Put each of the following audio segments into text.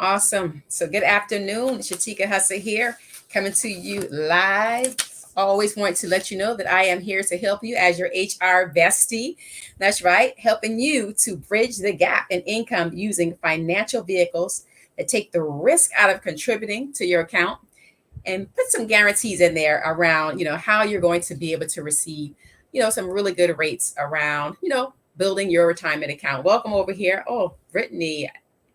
Awesome. So good afternoon. Shatika Husser here, coming to you live. Always want to let you know that I am here to help you as your HR bestie. That's right, helping you to bridge the gap in income using financial vehicles that take the risk out of contributing to your account and put some guarantees in there around, how you're going to be able to receive, some really good rates around, building your retirement account. Welcome over here. Oh, Brittany,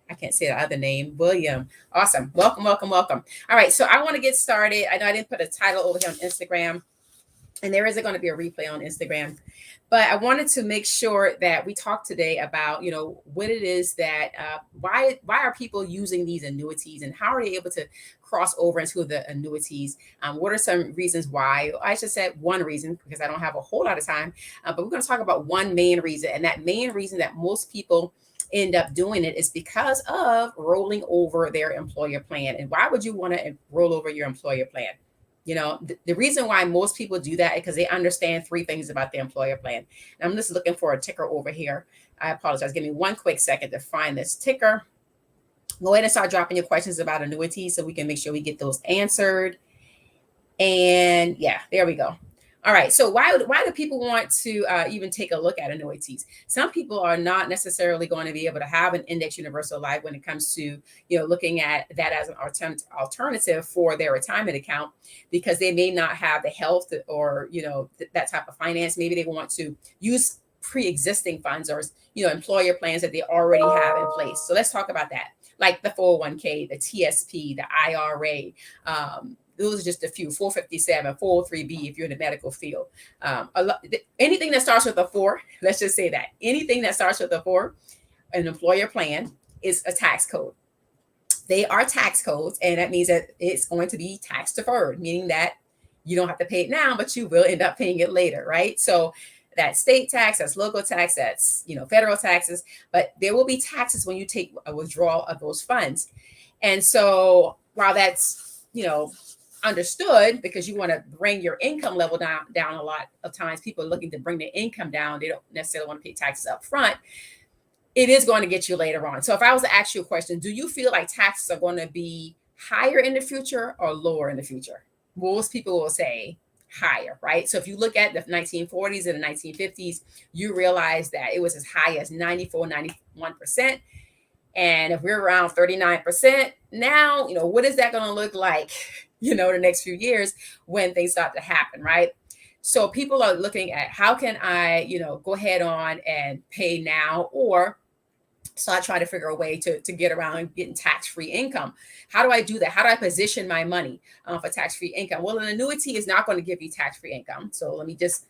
I can't say the other name. William. Awesome. Welcome, welcome, welcome. All right. So I want to get started. I know I didn't put a title over here on Instagram, and there isn't going to be a replay on Instagram. But I wanted to make sure that we talk today about, what it is that why are people using these annuities and how are they able to cross over into the annuities? What are some reasons why? I should say one reason because I don't have a whole lot of time, but we're going to talk about one main reason, and that main reason that most people end up doing it is because of rolling over their employer plan. And why would you want to roll over your employer plan? The reason why most people do that is because they understand three things about the employer plan. And I'm just looking for a ticker over here. I apologize. Give me one quick second to find this ticker. Go ahead and start dropping your questions about annuities so we can make sure we get those answered. And yeah, there we go. All right. So why do people want to even take a look at annuities? Some people are not necessarily going to be able to have an index universal life when it comes to looking at that as an alternative for their retirement account because they may not have the health or that type of finance. Maybe they want to use pre-existing funds or employer plans that they already have in place. So let's talk about that, like the 401k, the TSP, the IRA. Those are just a few. 457, 403b if you're in the medical field. Anything that starts with a 4, let's just say that. Anything that starts with a 4, an employer plan, is a tax code. They are tax codes, and that means that it's going to be tax deferred, meaning that you don't have to pay it now, but you will end up paying it later, right? So that's state tax, that's local tax, that's federal taxes, but there will be taxes when you take a withdrawal of those funds. And so while that's understood because you want to bring your income level down a lot of times people are looking to bring their income down, they don't necessarily want to pay taxes up front. It is going to get you later on. So if I was to ask you a question, do you feel like taxes are going to be higher in the future or lower in the future? Most people will say higher, right? So if you look at the 1940s and the 1950s, you realize that it was as high as 94, 91%. And if we're around 39% now, what is that going to look like, the next few years when things start to happen, right? So people are looking at how can I, go ahead on and pay now, or so I try to figure a way to get around getting tax-free income. How do I do that? How do I position my money for tax-free income? Well, an annuity is not going to give you tax-free income. So let me just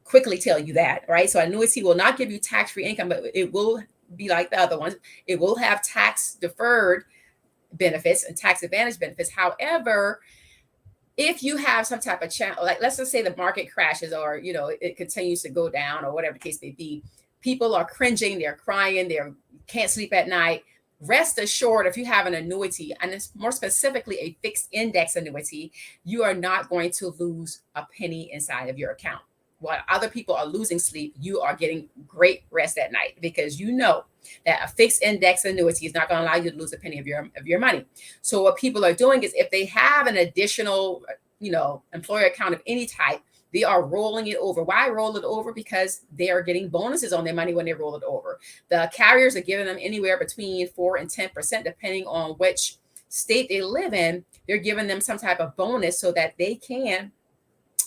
quickly tell you that, right? So annuity will not give you tax-free income, but it will be like the other ones. It will have tax deferred benefits and tax advantage benefits. However, if you have some type of challenge, like let's just say the market crashes or it continues to go down or whatever the case may be, people are cringing, they're crying, they can't sleep at night. Rest assured, if you have an annuity, and it's more specifically a fixed index annuity, you are not going to lose a penny inside of your account. While other people are losing sleep, you are getting great rest at night because you know that a fixed index annuity is not going to allow you to lose a penny of your money. So what people are doing is if they have an additional, employer account of any type, they are rolling it over. Why roll it over? Because they are getting bonuses on their money when they roll it over. The carriers are giving them anywhere between 4 and 10%, depending on which state they live in. They're giving them some type of bonus so that they can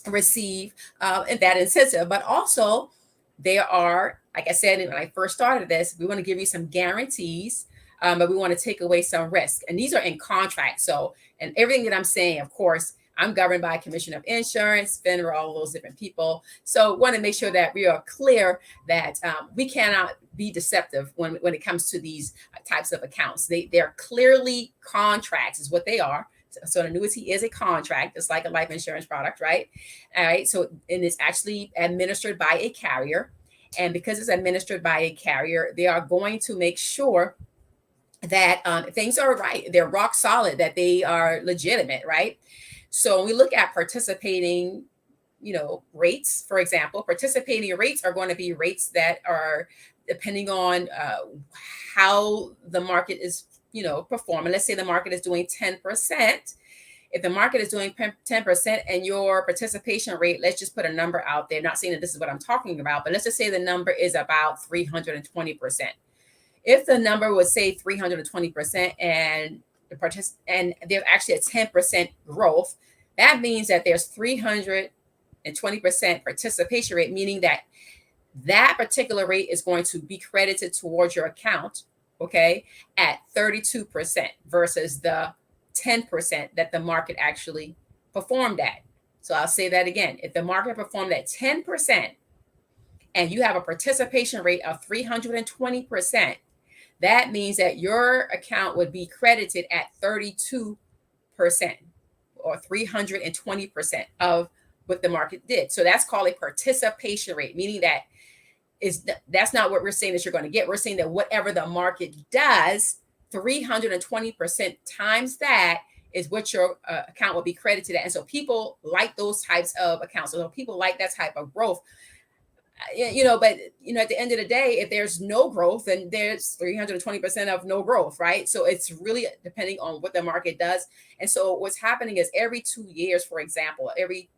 receive that incentive. But also there are, like I said when I first started this, we want to give you some guarantees, but we want to take away some risk, and these are in contracts. So, and everything that I'm saying, of course, I'm governed by Commission of Insurance, FINRA, all those different people. So want to make sure that we are clear that we cannot be deceptive when it comes to these types of accounts. They're clearly contracts is what they are. So an annuity is a contract. It's like a life insurance product, right? All right. So, and it's actually administered by a carrier. And because it's administered by a carrier, they are going to make sure that things are right. They're rock solid, that they are legitimate, right? So when we look at participating, rates, for example, participating rates are going to be rates that are depending on how the market is perform. And let's say the market is doing 10%. If the market is doing 10% and your participation rate, let's just put a number out there, not saying that this is what I'm talking about, but let's just say the number is about 320%. If the number would say 320% and there's actually a 10% growth, that means that there's 320% participation rate, meaning that particular rate is going to be credited towards your account, okay, at 32% versus the 10% that the market actually performed at. So I'll say that again. If the market performed at 10% and you have a participation rate of 320%, that means that your account would be credited at 32% or 320% of what the market did. So that's called a participation rate, meaning that's not what we're saying that you're going to get. We're saying that whatever the market does, 320% times that is what your account will be credited at. And so people like those types of accounts. So people like that type of growth. But at the end of the day, if there's no growth, then there's 320% of no growth, right? So it's really depending on what the market does. And so what's happening is every 2 years, for example, every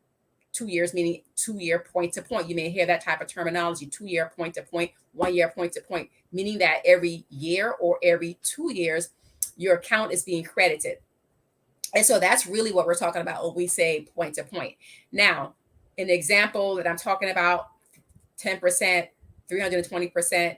2 years, meaning 2 year point to point. You may hear that type of terminology, 2 year point to point, 1 year point to point, meaning that every year or every 2 years, your account is being credited. And so that's really what we're talking about when we say point to point. Now, an example that I'm talking about, 10%, 320%,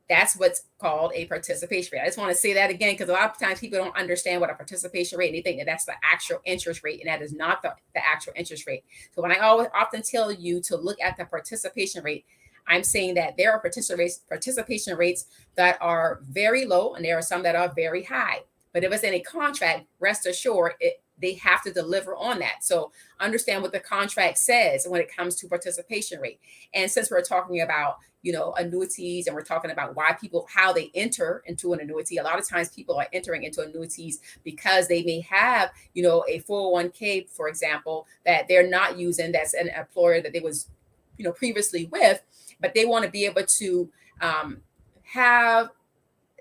that's what's called a participation rate. I just want to say that again, because a lot of times people don't understand what a participation rate, and they think that that's the actual interest rate, and that is not the actual interest rate. So when I often tell you to look at the participation rate, I'm saying that there are participation rates that are very low, and there are some that are very high. But if it's in a contract, rest assured, they have to deliver on that. So understand what the contract says when it comes to participation rate. And since we're talking about, annuities, and we're talking about how they enter into an annuity, a lot of times people are entering into annuities because they may have, a 401k, for example, that they're not using, that's an employer that they was, previously with, but they want to be able to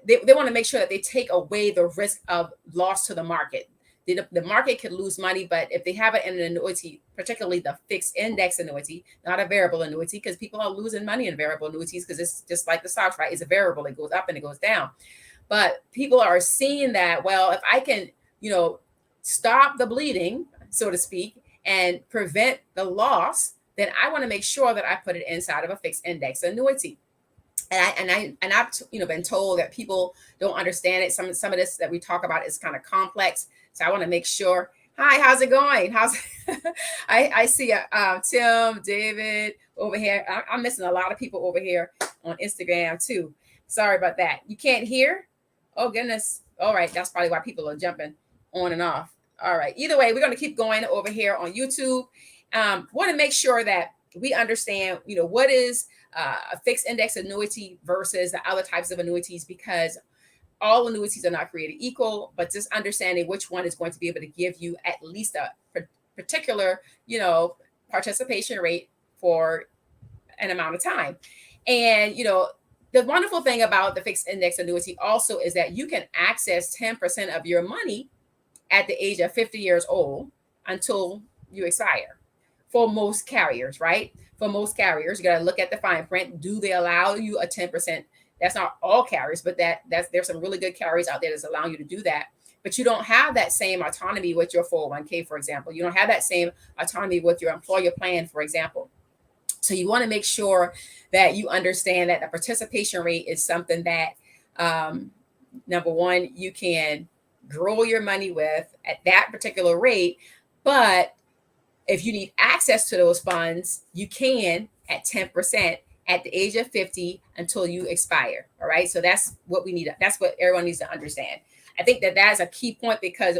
they want to make sure that they take away the risk of loss to the market. The market could lose money, but if they have it in an annuity, particularly the fixed index annuity, not a variable annuity, because people are losing money in variable annuities because it's just like the stocks, right? It's a variable. It goes up and it goes down. But people are seeing that, well, if I can, stop the bleeding, so to speak, and prevent the loss, then I want to make sure that I put it inside of a fixed index annuity. And I've been told that people don't understand it. Some of this that we talk about is kind of complex. So I want to make sure. Hi, how's it going? I see Tim, David over here. I'm missing a lot of people over here on Instagram too. Sorry about that. You can't hear? Oh goodness. All right, that's probably why people are jumping on and off. All right. Either way, we're going to keep going over here on YouTube. Want to make sure that we understand, what is a fixed index annuity versus the other types of annuities, because all annuities are not created equal, but just understanding which one is going to be able to give you at least a particular, participation rate for an amount of time. And, the wonderful thing about the fixed index annuity also is that you can access 10% of your money at the age of 50 years old until you expire. For most carriers, right? For most carriers, you got to look at the fine print. Do they allow you a 10%? That's not all carriers, but there's some really good carriers out there that's allowing you to do that. But you don't have that same autonomy with your 401k, for example. You don't have that same autonomy with your employer plan, for example. So you want to make sure that you understand that the participation rate is something that, number one, you can grow your money with at that particular rate. But if you need access to those funds, you can at 10% at the age of 50 until you expire. All right. So that's what we need. That's what everyone needs to understand. I think that that's a key point, because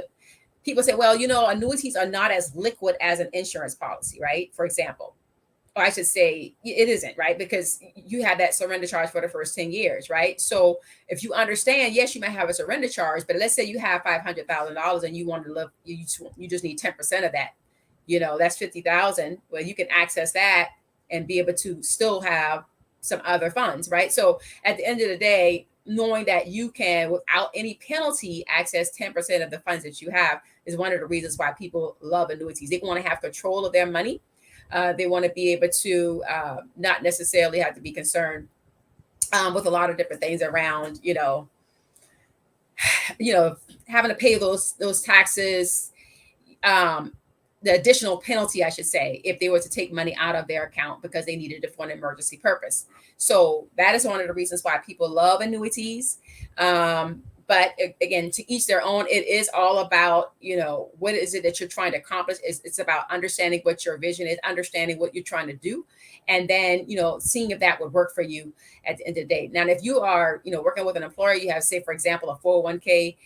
people say, well, annuities are not as liquid as an insurance policy, right? For example, or I should say it isn't, right? Because you have that surrender charge for the first 10 years, right? So if you understand, yes, you might have a surrender charge, but let's say you have $500,000 and you want to live, you just need 10% of that. That's 50,000. Well, you can access that and be able to still have some other funds, right? So at the end of the day, knowing that you can, without any penalty, access 10% of the funds that you have is one of the reasons why people love annuities. They want to have control of their money. They want to be able to not necessarily have to be concerned with a lot of different things around, having to pay those taxes, the additional penalty, I should say, if they were to take money out of their account because they needed it for an emergency purpose. So that is one of the reasons why people love annuities. But again, to each their own. It is all about, what is it that you're trying to accomplish? It's about understanding what your vision is, understanding what you're trying to do, and then, seeing if that would work for you at the end of the day. Now, if you are, working with an employer, you have, say, for example, a 401k,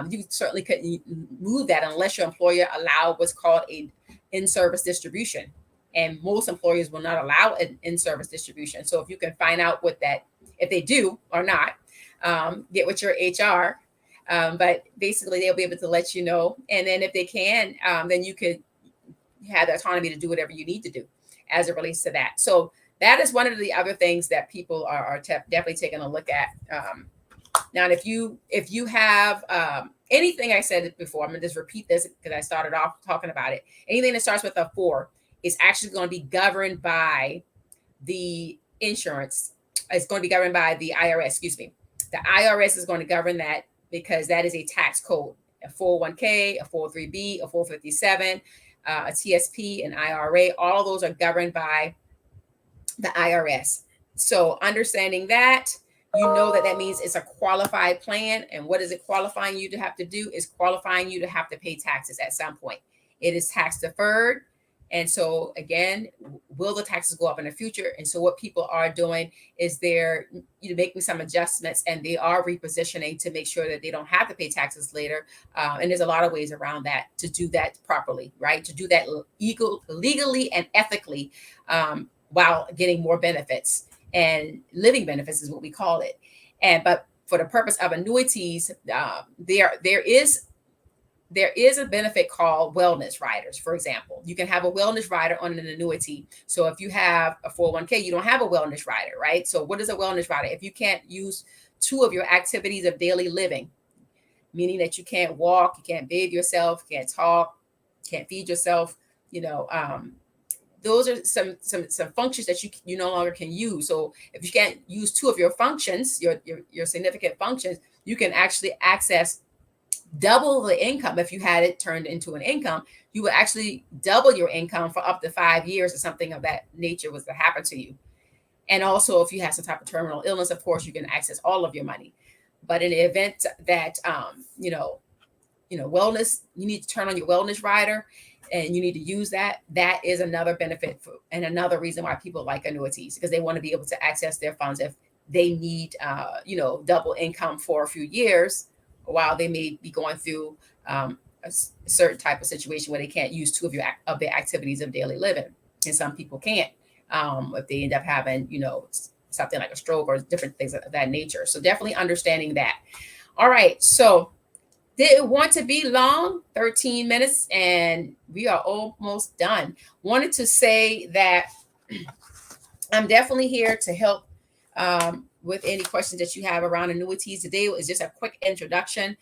you certainly couldn't move that unless your employer allowed what's called a in-service distribution. And most employers will not allow an in-service distribution. So if you can find out if they do or not, get with your HR. But basically, they'll be able to let you know. And then if they can, then you could have the autonomy to do whatever you need to do as it relates to that. So that is one of the other things that people are definitely taking a look at. Now, if you have anything I said before, I'm going to just repeat this because I started off talking about it. Anything that starts with a 4 is actually going to be governed by the insurance. It's going to be governed by the IRS, excuse me. The IRS is going to govern that because that is a tax code. A 401k, a 403b, a 457, a TSP, an IRA, all of those are governed by the IRS. So understanding that, that means it's a qualified plan. And what is it qualifying you to have to do? Is qualifying you to have to pay taxes at some point. It is tax deferred. And so again, will the taxes go up in the future? And so what people are doing is they're making some adjustments, and they are repositioning to make sure that they don't have to pay taxes later. And there's a lot of ways around that to do that properly, right? To do that legally and ethically while getting more benefits. And living benefits is what we call it. But for the purpose of annuities, there is a benefit called wellness riders. For example, you can have a wellness rider on an annuity. So if you have a 401k, you don't have a wellness rider, right? So what is a wellness rider? If you can't use 2 of your activities of daily living, meaning that you can't walk, you can't bathe yourself, can't talk, can't feed yourself, those are some functions that you no longer can use. So if you can't use 2 of your functions, your significant functions, you can actually access double the income. If you had it turned into an income, you would actually double your income for up to 5 years or something of that nature was to happen to you. And also, if you have some type of terminal illness, of course, you can access all of your money. But in the event that, wellness, you need to turn on your wellness rider and you need to use that. That is another benefit and another reason why people like annuities, because they want to be able to access their funds if they need, double income for a few years, while they may be going through a certain type of situation where they can't use 2 of their activities of daily living. And some people can't if they end up having, something like a stroke or different things of that nature. So definitely understanding that. All right. So didn't want to be long, 13 minutes, and we are almost done. Wanted to say that I'm definitely here to help with any questions that you have around annuities. Today is just a quick introduction,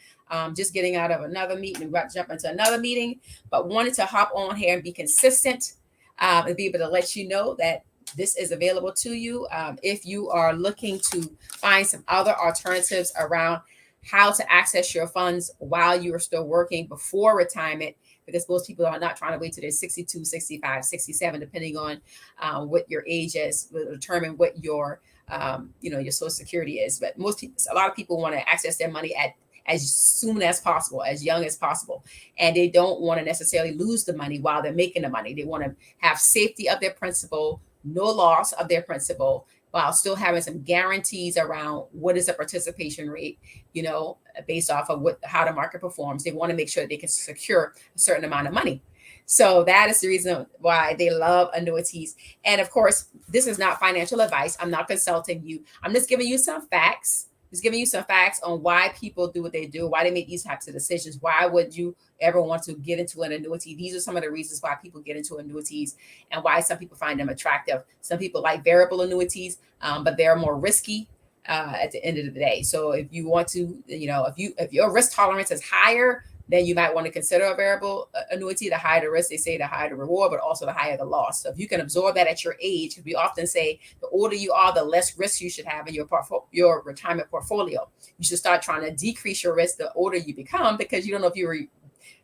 just getting out of another meeting and about to jump into another meeting, but wanted to hop on here and be consistent and be able to let you know that this is available to you. If you are looking to find some other alternatives around how to access your funds while you are still working before retirement, because most people are not trying to wait till they're 62, 65, 67, depending on what your age is, will determine what your Social Security is. But a lot of people want to access their money as soon as possible, as young as possible. And they don't want to necessarily lose the money while they're making the money. They want to have safety of their principal, no loss of their principal, while still having some guarantees around what is the participation rate, based off of how the market performs. They want to make sure they can secure a certain amount of money. So that is the reason why they love annuities. And of course, this is not financial advice. I'm not consulting you. I'm just giving you some facts. Just giving you some facts on why people do what they do, why they make these types of decisions. Why would you ever want to get into an annuity? These are some of the reasons why people get into annuities and why some people find them attractive. Some people like variable annuities, but they're more risky. at the end of the day. So if you want to, if your risk tolerance is higher, then you might want to consider a variable annuity. The higher the risk, they say, the higher the reward, but also the higher the loss. So if you can absorb that at your age, we often say the older you are, the less risk you should have in your retirement portfolio. You should start trying to decrease your risk the older you become, because you don't know if you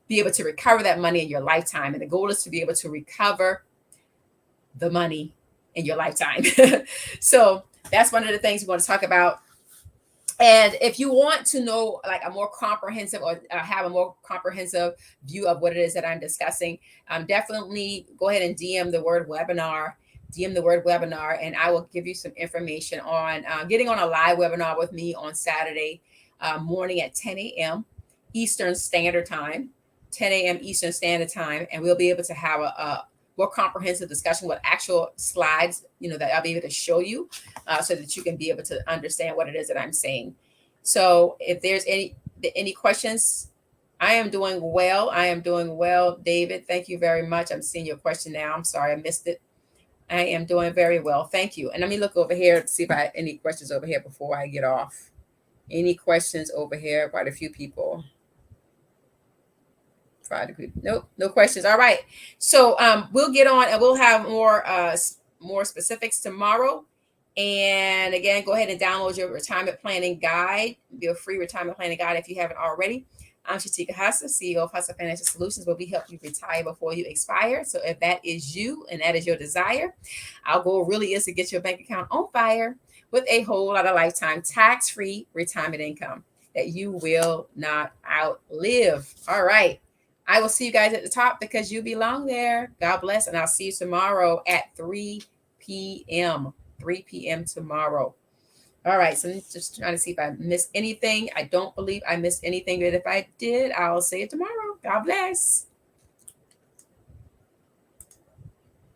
be able to recover that money in your lifetime. And the goal is to be able to recover the money in your lifetime. So that's one of the things we want to talk about. And if you want to know like a more comprehensive, or have a more comprehensive view of what it is that I'm discussing, definitely go ahead and DM the word webinar, and I will give you some information on getting on a live webinar with me on Saturday morning at 10 a.m. Eastern Standard Time, 10 a.m. Eastern Standard Time, and we'll be able to have a more comprehensive discussion with actual slides, that I'll be able to show you, so that you can be able to understand what it is that I'm saying. So if there's any questions, I am doing well. David, thank you very much. I'm seeing your question now. I'm sorry I missed it. I am doing very well. Thank you. And let me look over here to see if I have any questions over here before I get off. Any questions over here? Quite a few people. Nope, no questions. All right. So we'll get on and we'll have more specifics tomorrow. And again, go ahead and download your retirement planning guide, your free retirement planning guide if you haven't already. I'm Shatika Hassa, CEO of Hassa Financial Solutions, where we help you retire before you expire. So if that is you and that is your desire, our goal really is to get your bank account on fire with a whole lot of lifetime tax-free retirement income that you will not outlive. All right. I will see you guys at the top because you belong there. God bless. And I'll see you tomorrow at 3 p.m. 3 p.m. tomorrow. All right. So I'm just trying to see if I missed anything. I don't believe I missed anything. But if I did, I'll say it tomorrow. God bless.